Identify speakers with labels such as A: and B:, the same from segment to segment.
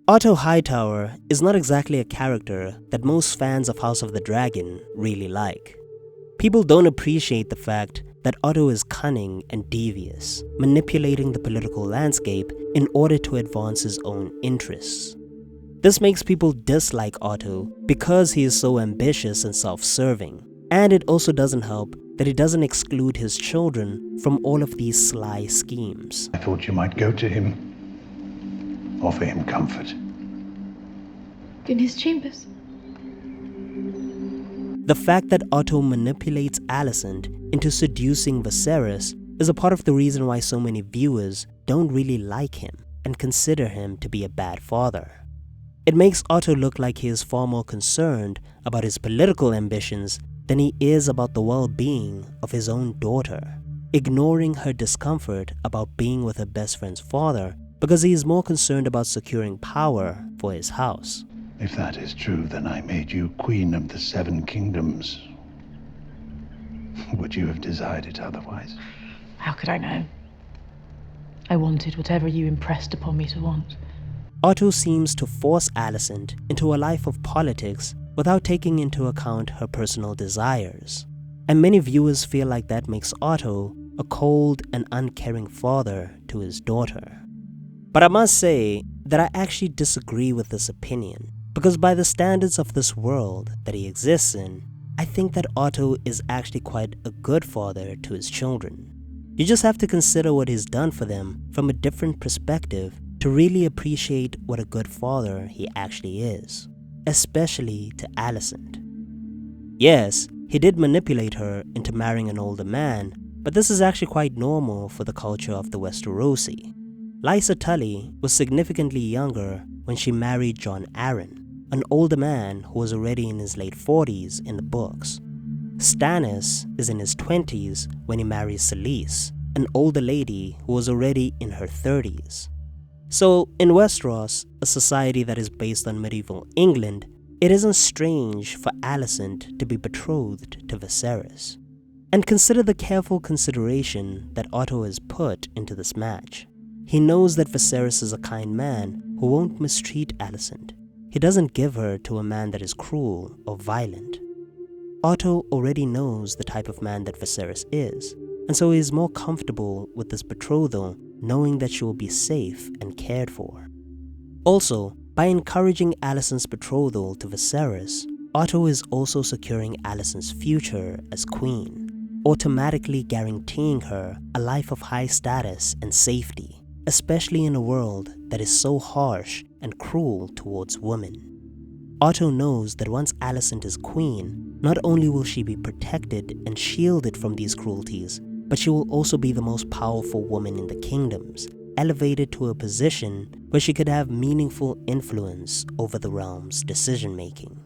A: Otto Hightower is not exactly a character that most fans of House of the Dragon really like. People don't appreciate the fact that Otto is cunning and devious, manipulating the political landscape in order to advance his own interests. This makes people dislike Otto because he is so ambitious and self-serving, and it also doesn't help that he doesn't exclude his children from all of these sly schemes.
B: I thought you might go to him, offer him comfort.
C: In his chambers.
A: The fact that Otto manipulates Alicent into seducing Viserys is a part of the reason why so many viewers don't really like him and consider him to be a bad father. It makes Otto look like he is far more concerned about his political ambitions than he is about the well-being of his own daughter, ignoring her discomfort about being with her best friend's father because he is more concerned about securing power for his house.
B: If that is true, then I made you Queen of the Seven Kingdoms. Would you have desired it otherwise?
C: How could I know? I wanted whatever you impressed upon me to want.
A: Otto seems to force Alicent into a life of politics without taking into account her personal desires. And many viewers feel like that makes Otto a cold and uncaring father to his daughter. But I must say that I actually disagree with this opinion, because by the standards of this world that he exists in, I think that Otto is actually quite a good father to his children. You just have to consider what he's done for them from a different perspective to really appreciate what a good father he actually is, especially to Alicent. Yes, he did manipulate her into marrying an older man, but this is actually quite normal for the culture of the Westerosi. Lysa Tully was significantly younger when she married Jon Arryn, an older man who was already in his late 40s in the books. Stannis is in his 20s when he marries Selyse, an older lady who was already in her 30s. So, in Westeros, a society that is based on medieval England, it isn't strange for Alicent to be betrothed to Viserys. And consider the careful consideration that Otto has put into this match. He knows that Viserys is a kind man who won't mistreat Alicent. He doesn't give her to a man that is cruel or violent. Otto already knows the type of man that Viserys is, and so he is more comfortable with this betrothal knowing that she will be safe and cared for. Also, by encouraging Alicent's betrothal to Viserys, Otto is also securing Alicent's future as queen, automatically guaranteeing her a life of high status and safety, especially in a world that is so harsh and cruel towards women. Otto knows that once Alicent is queen, not only will she be protected and shielded from these cruelties, but she will also be the most powerful woman in the kingdoms, elevated to a position where she could have meaningful influence over the realm's decision-making.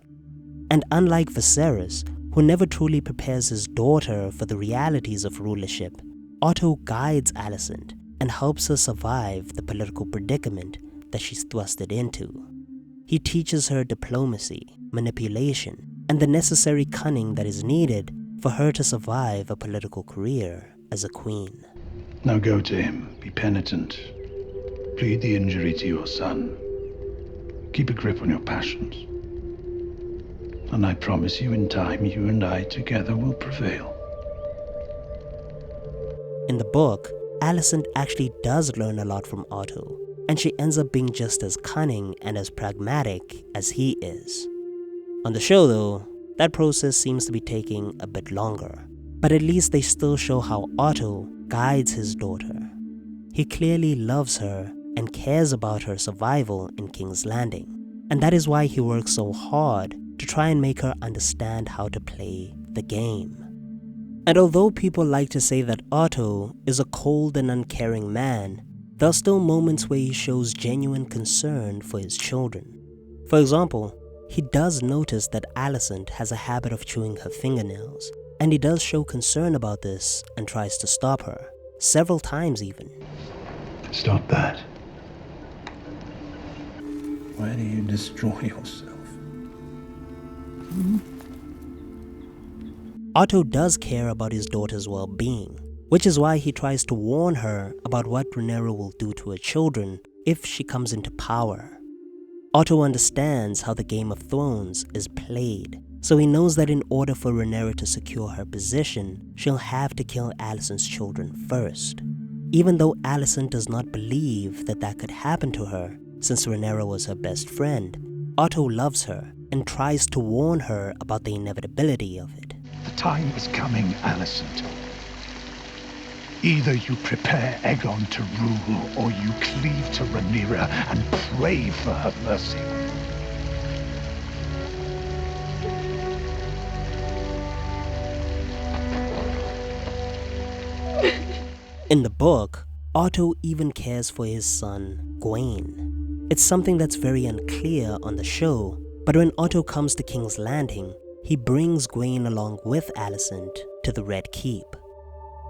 A: And unlike Viserys, who never truly prepares his daughter for the realities of rulership, Otto guides Alicent and helps her survive the political predicament that she's thrusted into. He teaches her diplomacy, manipulation, and the necessary cunning that is needed for her to survive a political career as a queen.
B: Now go to him, be penitent, plead the injury to your son, keep a grip on your passions, and I promise you in time you and I together will prevail.
A: In the book, Alicent actually does learn a lot from Otto, and she ends up being just as cunning and as pragmatic as he is. On the show though, that process seems to be taking a bit longer, but at least they still show how Otto guides his daughter. He clearly loves her and cares about her survival in King's Landing, and that is why he works so hard to try and make her understand how to play the game. And although people like to say that Otto is a cold and uncaring man, there are still moments where he shows genuine concern for his children. For example, he does notice that Alicent has a habit of chewing her fingernails, and he does show concern about this and tries to stop her, several times even.
B: Stop that. Why do you destroy yourself?
A: Otto does care about his daughter's well-being, which is why he tries to warn her about what Rhaenyra will do to her children if she comes into power. Otto understands how the Game of Thrones is played, so he knows that in order for Rhaenyra to secure her position, she'll have to kill Alicent's children first. Even though Alicent does not believe that that could happen to her, since Rhaenyra was her best friend, Otto loves her and tries to warn her about the inevitability of it.
B: The time is coming, Alicent. Either you prepare Aegon to rule, or you cleave to Rhaenyra and pray for her mercy.
A: In the book, Otto even cares for his son, GWAYNE. It's something that's very unclear on the show, but when Otto comes to King's Landing, he brings GWAYNE along with Alicent to the Red Keep.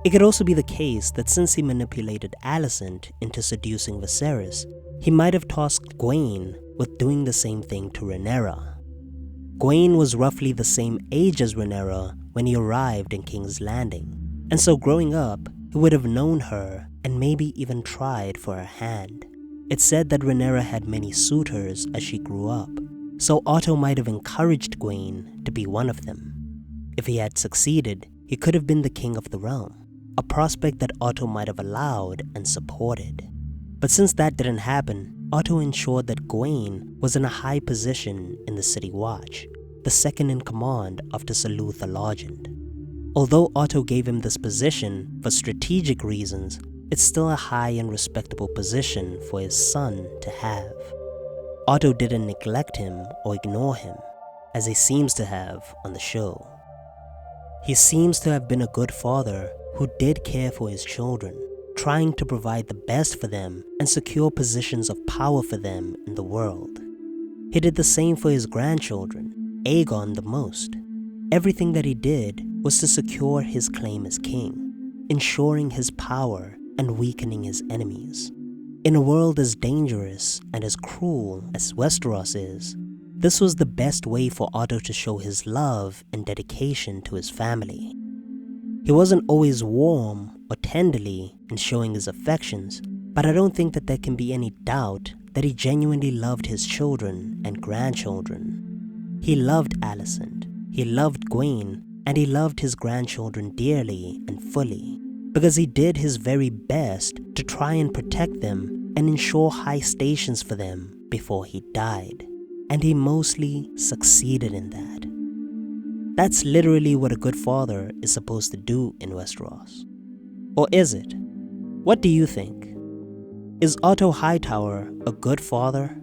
A: It could also be the case that since he manipulated Alicent into seducing Viserys, he might have tasked GWAYNE with doing the same thing to Rhaenyra. GWAYNE was roughly the same age as Rhaenyra when he arrived in King's Landing, and so growing up, he would have known her and maybe even tried for her hand. It's said that Rhaenyra had many suitors as she grew up, so Otto might have encouraged GWAYNE to be one of them. If he had succeeded, he could have been the king of the realm, a prospect that Otto might have allowed and supported. But since that didn't happen, Otto ensured that GWAYNE was in a high position in the City Watch, the second in command after Sir Luther Largent. Although Otto gave him this position for strategic reasons, it's still a high and respectable position for his son to have. Otto didn't neglect him or ignore him, as he seems to have on the show. He seems to have been a good father who did care for his children, trying to provide the best for them and secure positions of power for them in the world. He did the same for his grandchildren, Aegon the most. Everything that he did was to secure his claim as king, ensuring his power and weakening his enemies. In a world as dangerous and as cruel as Westeros is, this was the best way for Otto to show his love and dedication to his family. He wasn't always warm or tenderly in showing his affections, but I don't think that there can be any doubt that he genuinely loved his children and grandchildren. He loved Alicent, he loved GWAYNE, and he loved his grandchildren dearly and fully, because he did his very best to try and protect them and ensure high stations for them before he died. And he mostly succeeded in that. That's literally what a good father is supposed to do in Westeros. Or is it? What do you think? Is Otto Hightower a good father?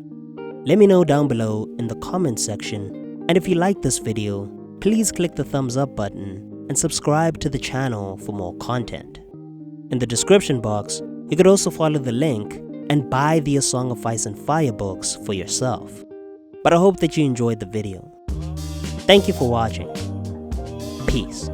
A: Let me know down below in the comments section, and if you like this video, please click the thumbs up button and subscribe to the channel for more content. In the description box, you could also follow the link and buy the A Song of Ice and Fire books for yourself. But I hope that you enjoyed the video. Thank you for watching. Peace.